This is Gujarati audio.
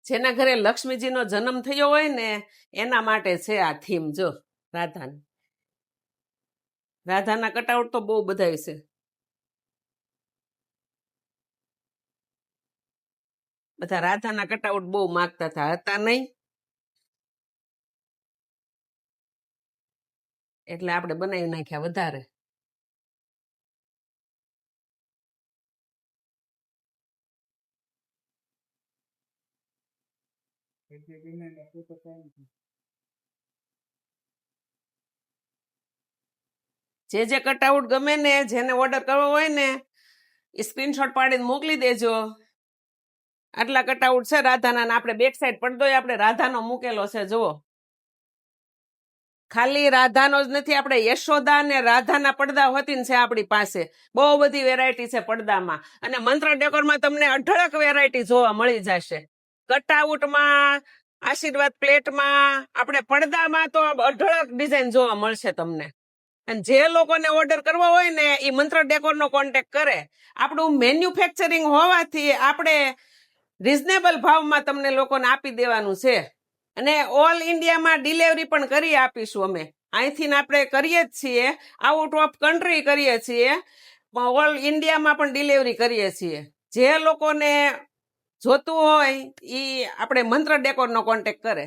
જેના ઘરે લક્ષ્મીજીનો જન્મ થયો હોય ને એના માટે છે આ થીમ. જો રાધાના કટઆઉટ તો બહુ બધા છે. બધા રાધાના કટઆઉટ બહુ માગતા હતા નહીં, એટલે આપણે બનાવી નાખ્યા વધારે. જે જે કટઆઉટ ગમે ને જેને ઓર્ડર કરવો હોય ને એ સ્ક્રીનશોટ પાડીને મોકલી દેજો. આટલા કટઆઉટ છે રાધાના. આપણે બેક સાઈડ પડદો આપણે રાધાનો મૂકેલો છે. જુઓ, ખાલી રાધાનો જ નથી, આપણે યશોદા અને રાધાના પડદા હોતી છે આપણી પાસે. બહુ બધી વેરાયટી છે પડદામાં, અને મંત્ર ડેકોરમાં તમને અઢળક વેરાયટી જોવા મળી જશે. કટઆઉટમાં, આશીર્વાદ પ્લેટમાં, આપણે પડદામાં તો અઢળક ડિઝાઇન જોવા મળશે તમને. અને જે લોકોને ઓર્ડર કરવો હોય ને એ મંત્ર ડેકોરનો કોન્ટેક્ટ કરે. આપણું મેન્યુફેક્ચરિંગ હોવાથી આપણે રિઝનેબલ ભાવમાં તમને લોકોને આપી દેવાનું છે. અને ઓલ ઇન્ડિયામાં ડિલિવરી પણ કરી આપીશું અમે. અહીંથી આપણે કરીએ જ છીએ, આઉટ ઓફ કન્ટ્રી કરીએ છીએ, ઓલ ઇન્ડિયામાં પણ ડિલિવરી કરીએ છીએ. જે લોકોને જોતું હોય એ આપણે મંત્ર ડેકોરનો કોન્ટેક્ટ કરે.